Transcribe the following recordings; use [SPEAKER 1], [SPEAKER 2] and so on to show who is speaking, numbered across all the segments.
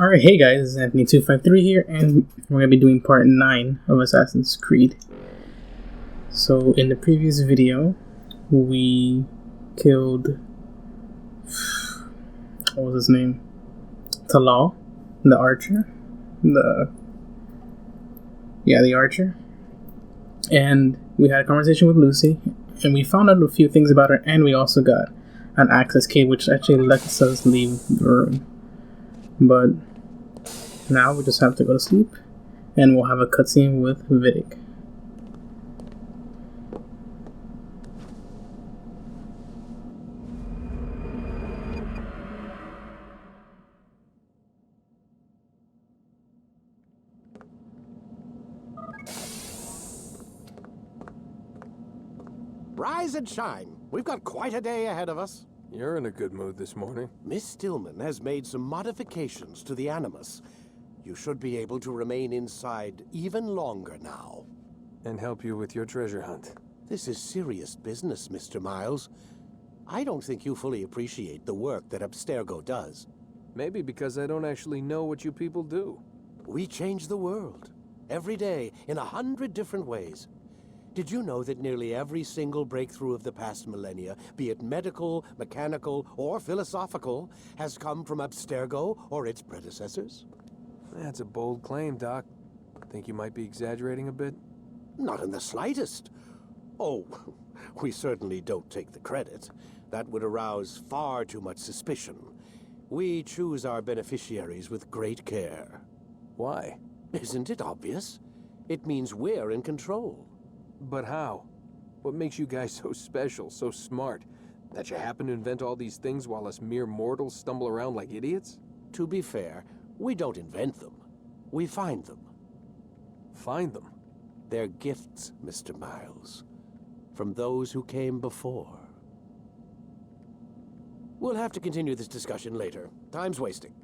[SPEAKER 1] Alright, hey guys, it's Anthony253 here, and we're going to be doing part 9 of Assassin's Creed. So, in the previous video, we killed... what was his name? Talal, the archer. The archer. And we had a conversation with Lucy, and we found out a few things about her, and we also got an access key, which actually lets us leave the room. But now we just have to go to sleep, and we'll have a cutscene with Vidic.
[SPEAKER 2] Rise and shine. We've got quite a day ahead of us.
[SPEAKER 3] You're in a good mood this morning.
[SPEAKER 2] Miss Stillman has made some modifications to the Animus. You should be able to remain inside even longer now.
[SPEAKER 3] And help you with your treasure hunt.
[SPEAKER 2] This is serious business, Mr. Miles. I don't think you fully appreciate the work that Abstergo does.
[SPEAKER 3] Maybe because I don't actually know what you people do.
[SPEAKER 2] We change the world. Every day, in 100 different ways. Did you know that nearly every single breakthrough of the past millennia, be it medical, mechanical, or philosophical, has come from Abstergo or its predecessors?
[SPEAKER 3] That's a bold claim, Doc. Think you might be exaggerating a bit?
[SPEAKER 2] Not in the slightest. Oh, we certainly don't take the credit. That would arouse far too much suspicion. We choose our beneficiaries with great care.
[SPEAKER 3] Why?
[SPEAKER 2] Isn't it obvious? It means we're in control.
[SPEAKER 3] But how? What makes you guys so special, so smart? That you happen to invent all these things while us mere mortals stumble around like idiots?
[SPEAKER 2] To be fair, we don't invent them. We find them.
[SPEAKER 3] Find them?
[SPEAKER 2] They're gifts, Mr. Miles. From those who came before. We'll have to continue this discussion later. Time's wasting.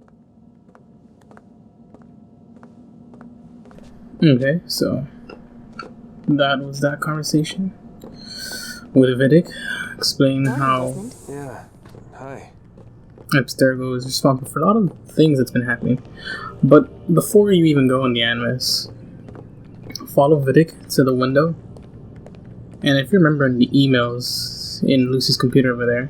[SPEAKER 1] Okay, so that was that conversation with Vidic, explaining how
[SPEAKER 3] Yeah, hi.
[SPEAKER 1] Abstergo is responsible for a lot of things that's been happening. But before you even go in the Animus, follow Vidic to the window. And if you remember in the emails in Lucy's computer over there,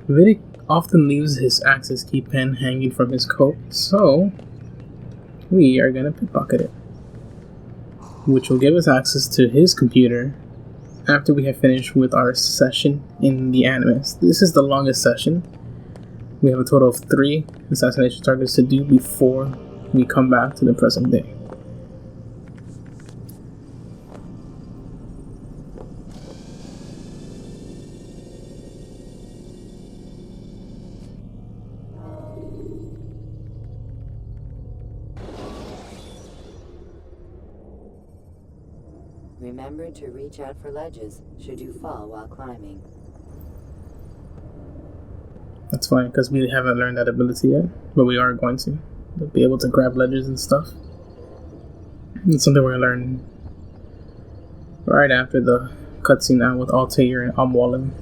[SPEAKER 1] Vidic often leaves his access key pen hanging from his coat, so we are gonna pickpocket it, which will give us access to his computer after we have finished with our session in the Animus. This is the longest session. We have a total of 3 assassination targets to do before we come back to the present day.
[SPEAKER 4] Remember to reach out for ledges should you fall while climbing.
[SPEAKER 1] That's fine, because we haven't learned that ability yet, but we are going to. We'll be able to grab ledges and stuff. It's something we're going to learn right after the cutscene now with Altair and Amwalin.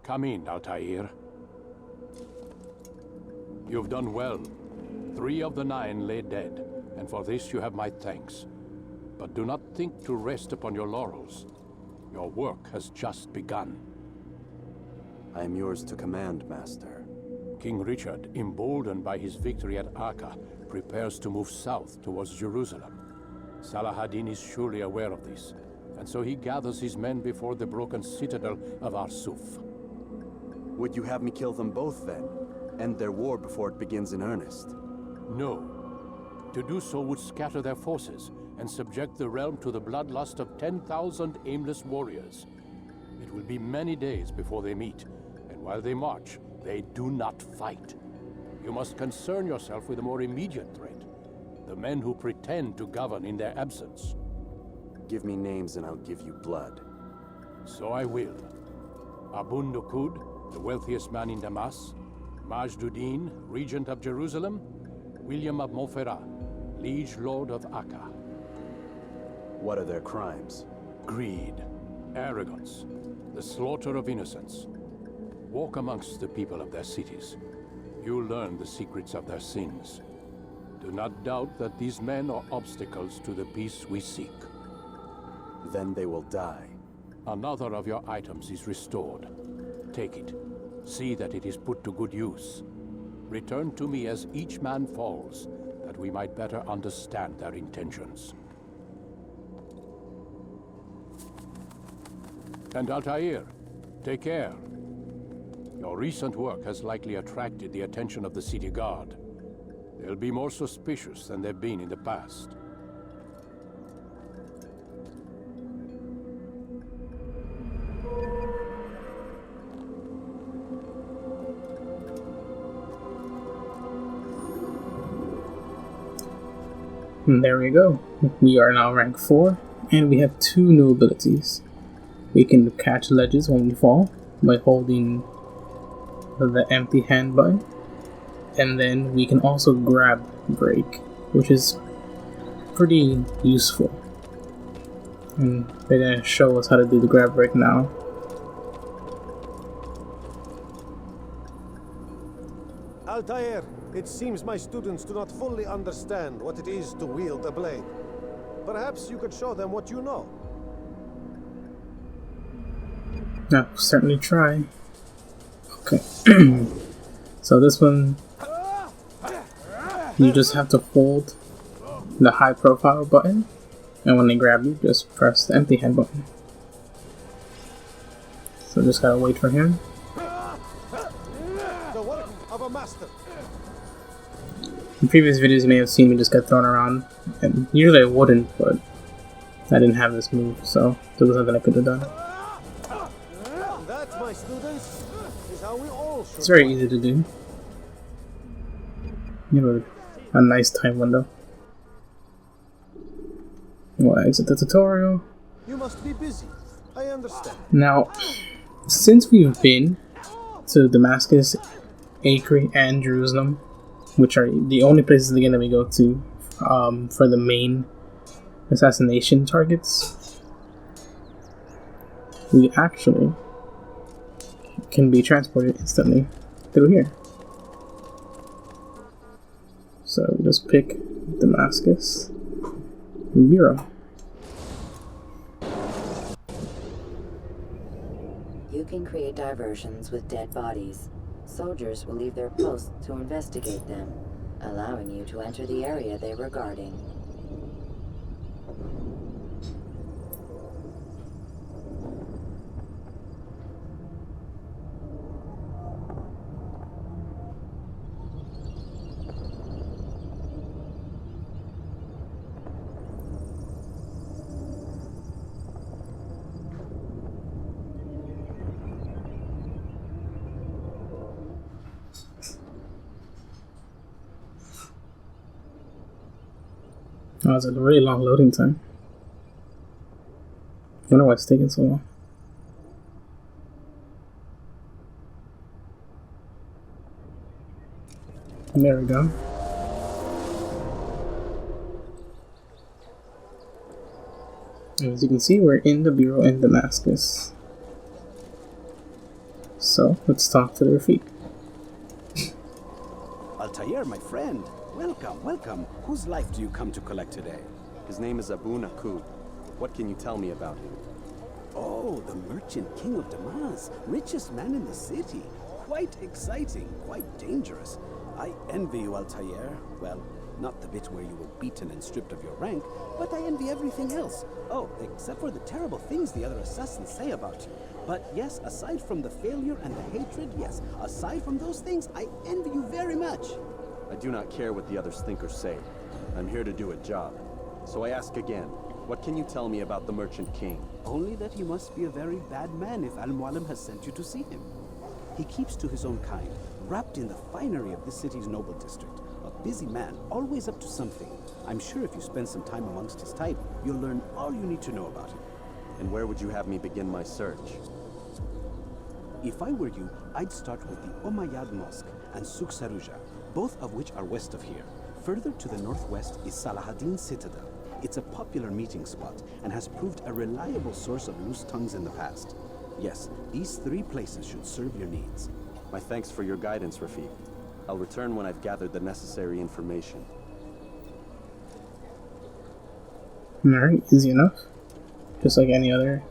[SPEAKER 5] Come in, Altair. You've done well. 3 of the 9 lay dead, and for this you have my thanks. But do not think to rest upon your laurels. Your work has just begun.
[SPEAKER 6] I am yours to command, Master.
[SPEAKER 5] King Richard, emboldened by his victory at Acre, prepares to move south towards Jerusalem. Salah-ad-Din is surely aware of this, and so he gathers his men before the broken citadel of Arsuf.
[SPEAKER 6] Would you have me kill them both, then? End their war before it begins in earnest?
[SPEAKER 5] No. To do so would scatter their forces and subject the realm to the bloodlust of 10,000 aimless warriors. It will be many days before they meet, and while they march, they do not fight. You must concern yourself with a more immediate threat. The men who pretend to govern in their absence.
[SPEAKER 6] Give me names and I'll give you blood.
[SPEAKER 5] So I will. Abun Nukud, the wealthiest man in Damas, Majduddin, regent of Jerusalem, William of Montferrat, Liege Lord of Akka.
[SPEAKER 6] What are their crimes?
[SPEAKER 5] Greed, arrogance, the slaughter of innocents. Walk amongst the people of their cities. You'll learn the secrets of their sins. Do not doubt that these men are obstacles to the peace we seek.
[SPEAKER 6] Then they will die.
[SPEAKER 5] Another of your items is restored. Take it. See that it is put to good use. Return to me as each man falls, that we might better understand their intentions. And Altair, take care. Your recent work has likely attracted the attention of the city guard. They'll be more suspicious than they've been in the past.
[SPEAKER 1] And there we go. We are now rank 4, and we have 2 new abilities. We can catch ledges when we fall by holding the empty hand button, and then we can also grab break, which is pretty useful. And they're gonna show us how to do the grab break now.
[SPEAKER 2] Altair, it seems my students do not fully understand what it is to wield a blade. Perhaps you could show them what you know.
[SPEAKER 1] I'll certainly try. Okay. So this one, you just have to hold the high profile button, and when they grab you, just press the empty hand button. So just gotta wait for him.
[SPEAKER 2] The work of a master.
[SPEAKER 1] In previous videos you may have seen me just get thrown around, and usually I wouldn't, but I didn't have this move, so there was nothing I could have done.
[SPEAKER 2] That, my students, is how we all should.
[SPEAKER 1] It's very easy to do. You have a nice time window. We'll exit the tutorial.
[SPEAKER 2] You must be busy. I understand.
[SPEAKER 1] Now, since we've been to Damascus, Acre, and Jerusalem, which are the only places again that we go to for the main assassination targets, we actually can be transported instantly through here. So just pick Damascus Bureau.
[SPEAKER 4] You can create diversions with dead bodies. Soldiers will leave their posts to investigate them, allowing you to enter the area they were guarding.
[SPEAKER 1] Oh, it's a really long loading time. I wonder why it's taking so long. And there we go. And as you can see, we're in the Bureau in Damascus. So, let's talk to the Rafik.
[SPEAKER 7] Altair, my friend. Welcome, welcome. Whose life do you come to collect today?
[SPEAKER 6] His name is Abu Nakud. What can you tell me about him?
[SPEAKER 7] Oh, the merchant king of Damas. Richest man in the city. Quite exciting, quite dangerous. I envy you, Altair. Well, not the bit where you were beaten and stripped of your rank, but I envy everything else. Oh, except for the terrible things the other assassins say about you. But yes, aside from the failure and the hatred, yes, aside from those things, I envy you very much.
[SPEAKER 6] I do not care what the others think or say. I'm here to do a job. So I ask again, what can you tell me about the Merchant King?
[SPEAKER 7] Only that he must be a very bad man if Al-Mualim has sent you to see him. He keeps to his own kind, wrapped in the finery of this city's noble district. A busy man, always up to something. I'm sure if you spend some time amongst his type, you'll learn all you need to know about him.
[SPEAKER 6] And where would you have me begin my search?
[SPEAKER 7] If I were you, I'd start with the Umayyad Mosque and Souk Sarouja, both of which are west of here. Further to the northwest is Salahadin Citadel. It's a popular meeting spot and has proved a reliable source of loose tongues in the past. Yes, these 3 places should serve your needs.
[SPEAKER 6] My thanks for your guidance, Rafiq. I'll return when I've gathered the necessary information.
[SPEAKER 1] Alright, easy enough. Just like any other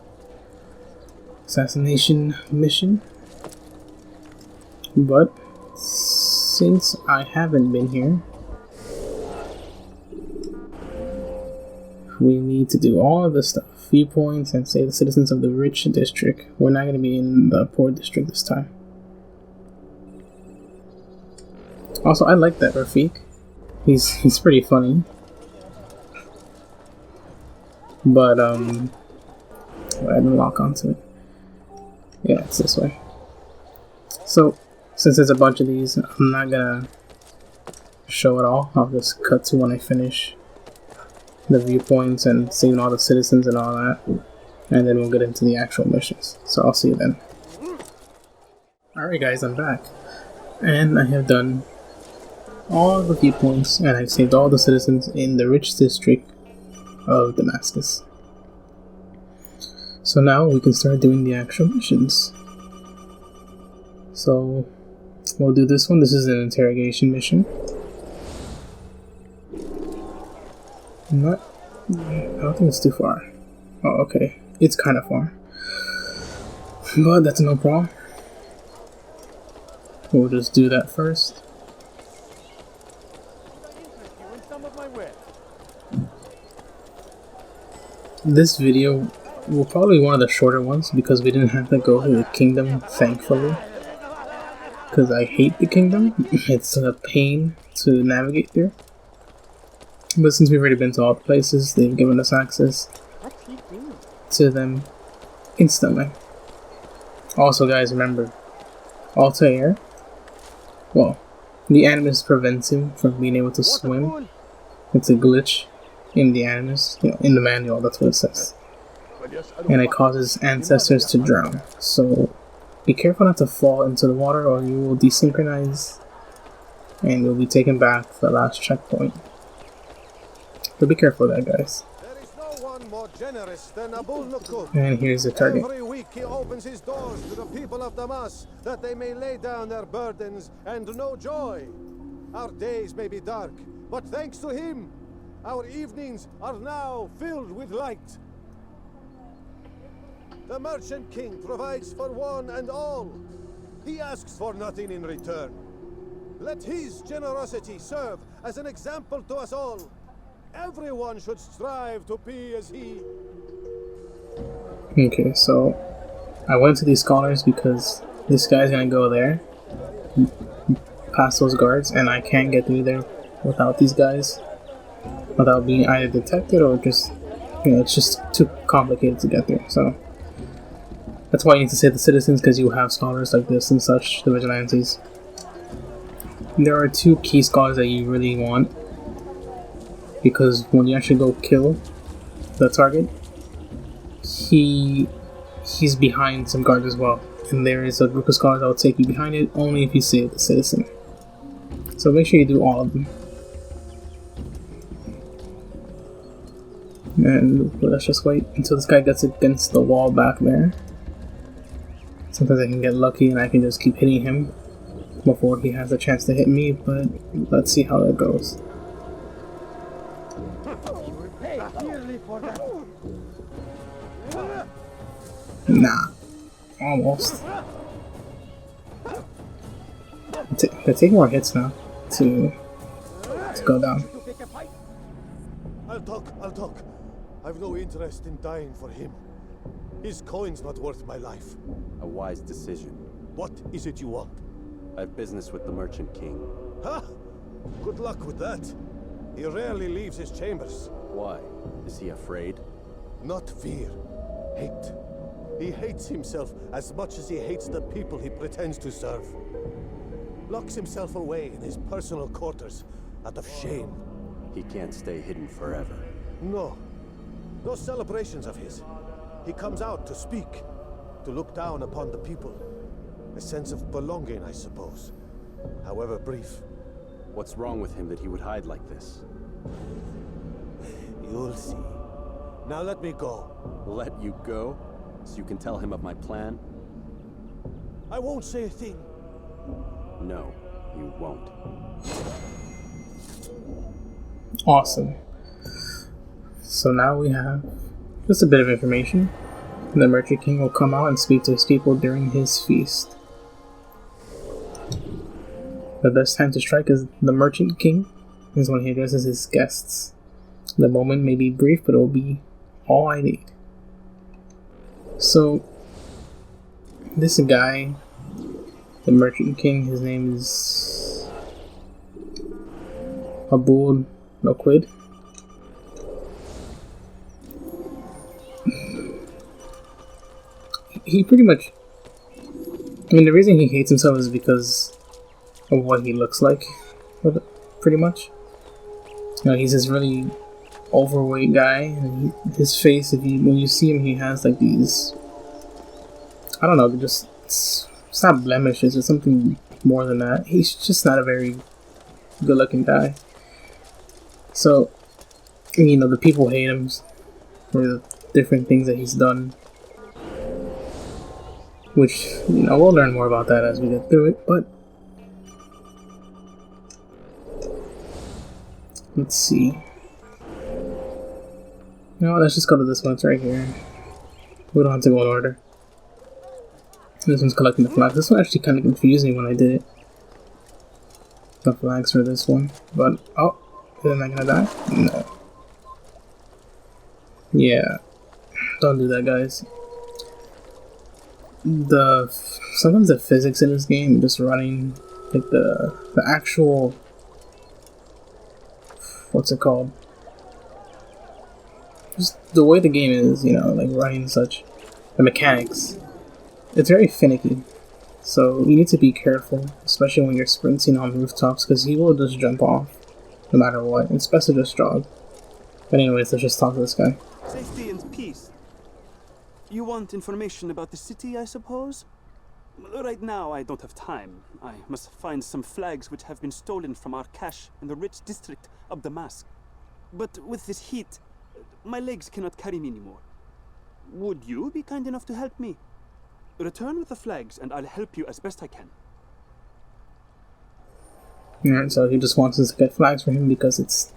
[SPEAKER 1] assassination mission. But since I haven't been here, we need to do all of this stuff. Viewpoints and save the citizens of the rich district. We're not going to be in the poor district this time. Also, I like that Rafiq. He's pretty funny. But I didn't lock onto it. Yeah, it's this way. So since there's a bunch of these, I'm not gonna show it all. I'll just cut to when I finish the viewpoints and seeing all the citizens and all that, and then we'll get into the actual missions. So I'll see you then. Alright guys, I'm back, and I have done all the viewpoints and I've saved all the citizens in the rich district of Damascus. So now we can start doing the actual missions. So we'll do this one. This is an interrogation mission. I don't think it's too far. Oh, okay. It's kind of far. But that's no problem. We'll just do that first. This video will probably be one of the shorter ones because we didn't have to go to the kingdom, thankfully. Because I hate the kingdom. It's a pain to navigate through. But since we've already been to all the places, they've given us access to them instantly. Also guys, remember, Altair, well, the animus prevents him from being able to swim. It's a glitch in the animus, you know, in the manual, that's what it says. And it causes ancestors to drown. So be careful not to fall into the water or you will desynchronize and you'll be taken back to the last checkpoint. So be careful of that, guys.
[SPEAKER 2] There is no one more generous than Abul Nukud.
[SPEAKER 1] And here's the target.
[SPEAKER 2] Every week he opens his doors to the people of Damas that they may lay down their burdens and know joy. Our days may be dark, but thanks to him, our evenings are now filled with light. The Merchant King provides for one and all. He asks for nothing in return. Let his generosity serve as an example to us all. Everyone should strive to be as he.
[SPEAKER 1] Okay, so I went to these scholars because this guy's gonna go there, past those guards, and I can't get through there without these guys, without being either detected or just, you know, it's just too complicated to get there. So that's why you need to save the citizens, because you have scholars like this and such, the vigilantes. There are 2 key scholars that you really want, because when you actually go kill the target, he's behind some guards as well, and there is a group of scholars that will take you behind it only if you save the citizen. So make sure you do all of them. And let's just wait until this guy gets against the wall back there. Sometimes I can get lucky and I can just keep hitting him before he has a chance to hit me, but let's see how that goes. Nah, almost. They take more hits now to go down.
[SPEAKER 2] I'll talk. I've no interest in dying for him. His coin's not worth my life.
[SPEAKER 6] A wise decision.
[SPEAKER 2] What is it you want?
[SPEAKER 6] I have business with the Merchant King.
[SPEAKER 2] Huh? Good luck with that. He rarely leaves his chambers.
[SPEAKER 6] Why? Is he afraid?
[SPEAKER 2] Not fear. Hate. He hates himself as much as he hates the people he pretends to serve. Locks himself away in his personal quarters out of shame.
[SPEAKER 6] He can't stay hidden forever.
[SPEAKER 2] No. Those celebrations of his. He comes out to speak, to look down upon the people. A sense of belonging, I suppose. However brief.
[SPEAKER 6] What's wrong with him that he would hide like this?
[SPEAKER 2] You'll see. Now let me go.
[SPEAKER 6] Let you go? So you can tell him of my plan?
[SPEAKER 2] I won't say a thing.
[SPEAKER 6] No, you won't.
[SPEAKER 1] Awesome. So now we have just a bit of information. The Merchant King will come out and speak to his people during his feast. The best time to strike as the Merchant King is when he addresses his guests. The moment may be brief, but it will be all I need. So, this guy, the Merchant King, his name is Abul Noquid. He pretty much, I mean, the reason he hates himself is because of what he looks like, pretty much. You know, he's this really overweight guy, and his face, when you see him, he has like these, I don't know, they're just, it's not blemishes, it's something more than that. He's just not a very good looking guy. So, you know, the people hate him for the different things that he's done. Which, you know, we'll learn more about that as we get through it, but let's see. No, let's just go to this one, it's right here. We don't have to go in order. This one's collecting the flags. This one actually kind of confused me when I did it. The flags for this one, but oh, am I gonna die? No. Yeah, don't do that, guys. Sometimes the physics in this game, just running like the actual, what's it called? Just the way the game is, you know, like running such, the mechanics. It's very finicky, so you need to be careful, especially when you're sprinting on rooftops, because he will just jump off, no matter what. It's best to just jog. But anyways, let's just talk to this guy.
[SPEAKER 7] Safety and peace. You want information about the city, I suppose? Right now, I don't have time. I must find some flags which have been stolen from our cache in the rich district of Damascus. But with this heat, my legs cannot carry me anymore. Would you be kind enough to help me? Return with the flags, and I'll help you as best I can.
[SPEAKER 1] Alright, so he just wants us to get flags for him because it's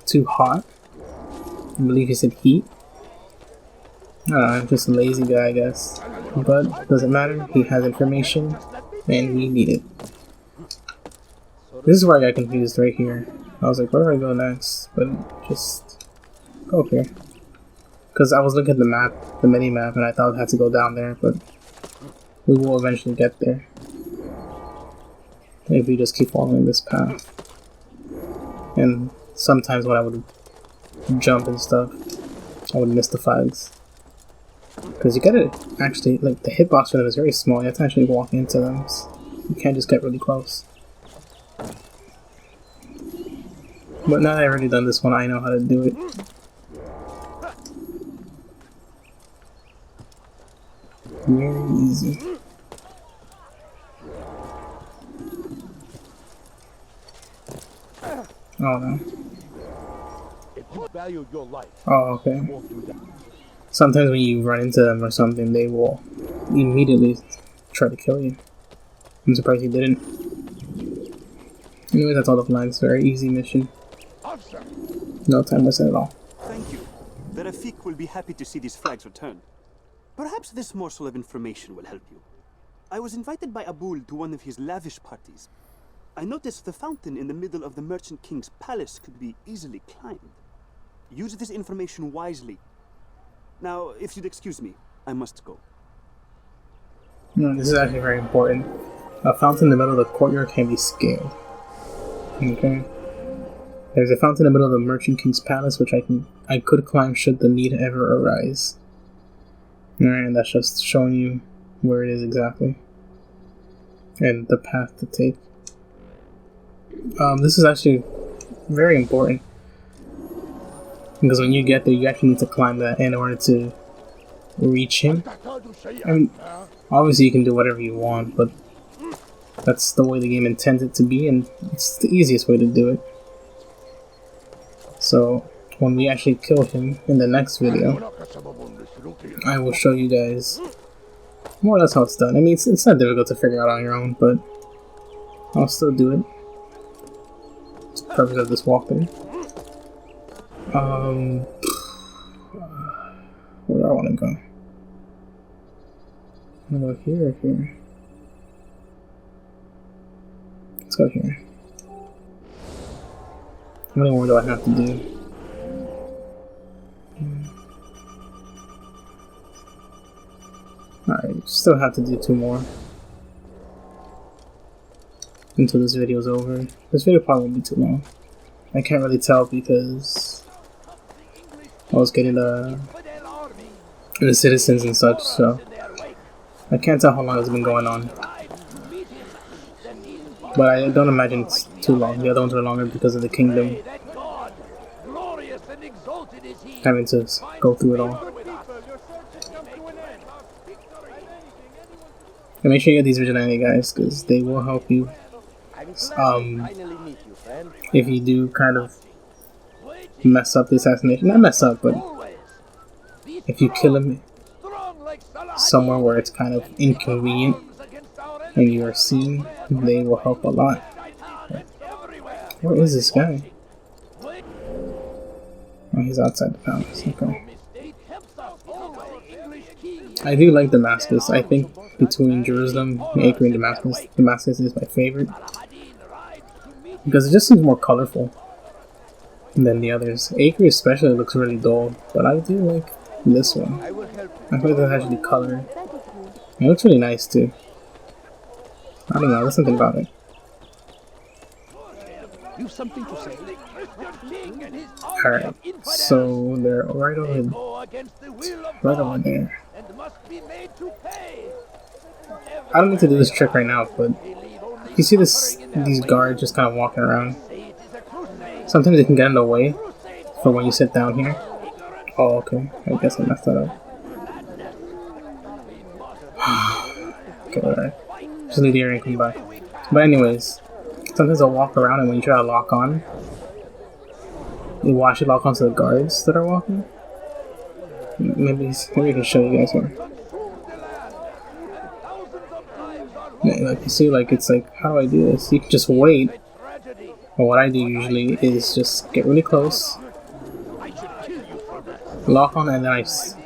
[SPEAKER 1] too hot. I believe he said heat. I'm just a lazy guy, I guess. But doesn't matter, he has information, and we need it. This is where I got confused right here. I was like, where do I go next? But just go here. Because I was looking at the map, the mini-map, and I thought I had to go down there, but we will eventually get there. If we just keep following this path. And sometimes when I would jump and stuff, I would miss the flags. Because you gotta actually, like, the hitbox for them is very small, you have to actually walk into them. So you can't just get really close. But now that I've already done this one, I know how to do it. Very easy. Oh no. Oh, okay. Sometimes when you run into them or something, they will immediately try to kill you. I'm surprised he didn't. Anyway, that's all the flags. Very easy mission. No time wasted at all.
[SPEAKER 7] Thank you. The Rafik will be happy to see these flags returned. Perhaps this morsel of information will help you. I was invited by Abul to one of his lavish parties. I noticed the fountain in the middle of the Merchant King's palace could be easily climbed. Use this information wisely. Now, if you'd excuse me, I must go.
[SPEAKER 1] No, this is actually very important. A fountain in the middle of the courtyard can be scaled. Okay. There's a fountain in the middle of the Merchant King's palace, which I could climb should the need ever arise. Alright, and that's just showing you where it is exactly. And the path to take. This is actually very important. Because when you get there, you actually need to climb that in order to reach him. I mean, obviously you can do whatever you want, but That's the way the game intends it to be, and it's the easiest way to do it. So when we actually kill him in the next video, I will show you guys more or less how it's done. I mean, it's not difficult to figure out on your own, but I'll still do it. It's the purpose of this walkthrough. Where do I want to go? I'm gonna go here or here? Let's go here. How many more do I have to do? Alright, still have to do 2 more until this video is over. This video probably won't be too long. I can't really tell because I was getting the citizens and such, so I can't tell how long it's been going on. But I don't imagine it's too long. The other ones are longer because of the kingdom having to go through it all. And make sure you get these vigilante guys, because they will help you. If you do kind of mess up the assassination, not mess up, but if you kill him somewhere where it's kind of inconvenient and you are seen, they will help a lot. Where is this guy? Oh, he's outside the palace. Okay. I do like Damascus. I think between Jerusalem, Acre, and Damascus is my favorite. Because it just seems more colorful than the others. Acre especially looks really dull, but I do like this one. I heard that's actually colored. It looks really nice too. I don't know, there's something about it. Alright, so they're right over there. I don't need to do this trick right now, but you see these guards just kind of walking around. Sometimes they can get in the way for when you sit down here. Oh, okay. I guess I messed that up. Okay, alright. Just leave the area and come back. But anyways, sometimes they'll walk around, and when you try to lock on, you will actually lock onto the guards that are walking. Maybe I can show you guys here. Yeah, like you see, like it's like, how do I do this? You can just wait. But what I do usually is just get really close, lock on, and then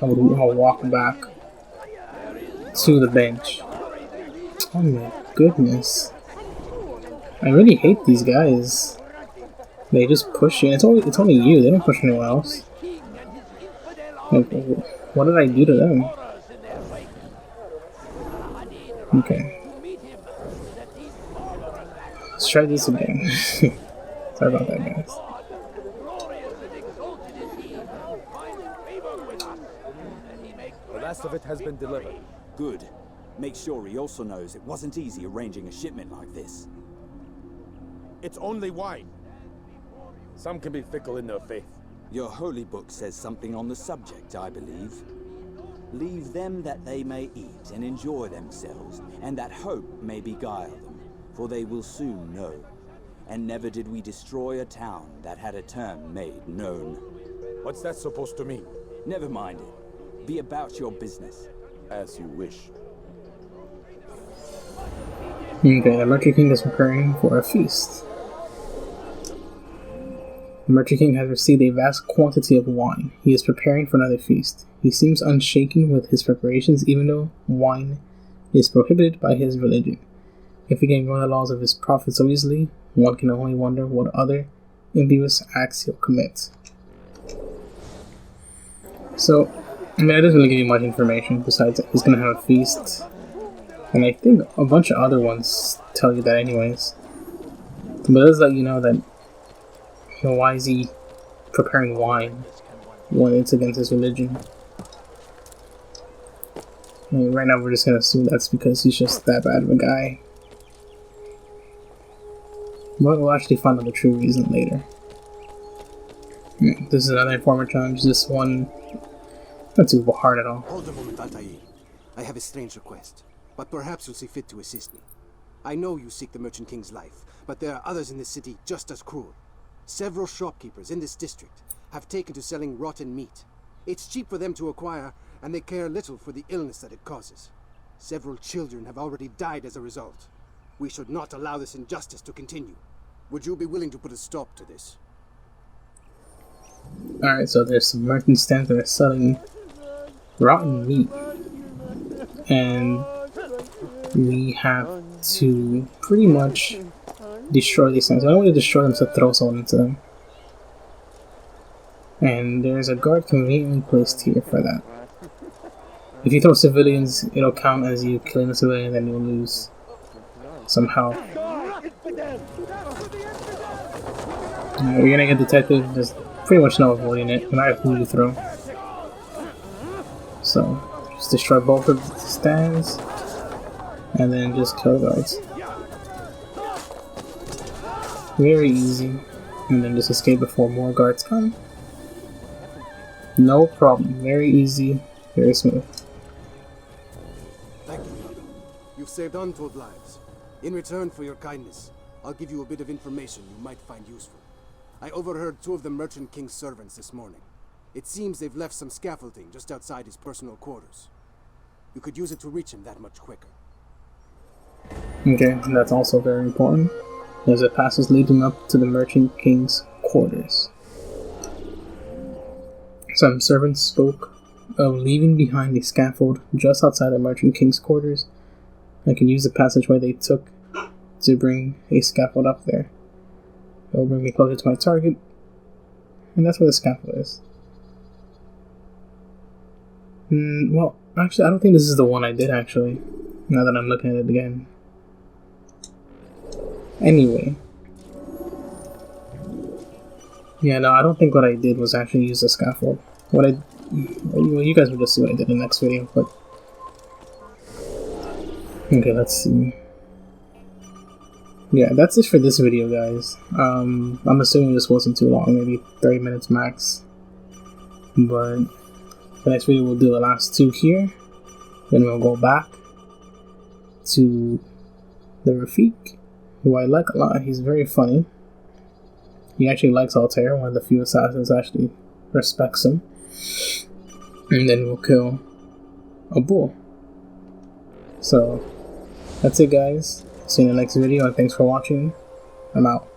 [SPEAKER 1] I'll walk back to the bench. Oh my goodness. I really hate these guys. They just push you. It's only you. They don't push anyone else. Like, what did I do to them? Okay. Let's try this again. Sorry about that, guys.
[SPEAKER 8] The last of it has been delivered. Good. Make sure he also knows it wasn't easy arranging a shipment like this.
[SPEAKER 9] It's only wine. Some can be fickle in their faith.
[SPEAKER 8] Your holy book says something on the subject, I believe. Leave them that they may eat and enjoy themselves, and that hope may beguile them, for they will soon know. And never did we destroy a town that had a term made known.
[SPEAKER 9] What's that supposed to mean?
[SPEAKER 8] Never mind it. Be about your business.
[SPEAKER 6] As you wish.
[SPEAKER 1] Okay, the Merchant King is preparing for a feast. The Merchant King has received a vast quantity of wine. He is preparing for another feast. He seems unshaken with his preparations, even though wine is prohibited by his religion. If he can ignore the laws of his prophet so easily, one can only wonder what other impious acts he'll commit. So, I mean, it doesn't really give you much information besides that he's going to have a feast. And I think a bunch of other ones tell you that anyways. But it does let you know that, you know, why is he preparing wine when it's against his religion? I mean, right now we're just going to assume that's because he's just that bad of a guy. But we'll actually find out the true reason later. This is another informer challenge. This one, not too hard at all.
[SPEAKER 2] Hold a moment, Altair. I have a strange request, but perhaps you'll see fit to assist me.
[SPEAKER 10] I know you seek the Merchant King's life, but there are others in this city just as cruel. Several shopkeepers in this district have taken to selling rotten meat. It's cheap for them to acquire, and they care little for the illness that it causes. Several children have already died as a result. We should not allow this injustice to continue. Would you be willing to put a stop to this?
[SPEAKER 1] Alright, so there's some merchant stands that are selling rotten meat. And we have to pretty much destroy these things. I don't want to destroy them, so throw someone into them. And there's a guard conveniently placed here for that. If you throw civilians, it'll count as you killing a civilian, then you'll lose some health. You're gonna get detected, there's pretty much no avoiding it, no matter who you throw. So, just destroy both of the stands, and then just kill guards. Very easy, and then just escape before more guards come. No problem, very easy, very smooth.
[SPEAKER 10] Thank you, Father. You've saved untold lives. In return for your kindness, I'll give you a bit of information you might find useful. I overheard 2 of the Merchant King's servants this morning. It seems they've left some scaffolding just outside his personal quarters. You could use it to reach him that much quicker.
[SPEAKER 1] Okay, that's also very important. There's a passage leading up to the Merchant King's quarters. Some servants spoke of leaving behind a scaffold just outside the Merchant King's quarters. I can use the passageway they took to bring a scaffold up there. It will bring me closer to my target, and that's where the scaffold is. Well, actually, I don't think this is the one I did, actually, now that I'm looking at it again. Anyway. Yeah, no, I don't think what I did was actually use the scaffold. Well, you guys will just see what I did in the next video, but... Okay, let's see. Yeah, that's it for this video, guys. I'm assuming this wasn't too long, maybe 30 minutes max. But the next video we'll do the last 2 here. Then we'll go back to the Rafik, who I like a lot. He's very funny. He actually likes Altair, one of the few assassins actually respects him. And then we'll kill a bull. So, that's it, guys. See you in the next video, and thanks for watching. I'm out.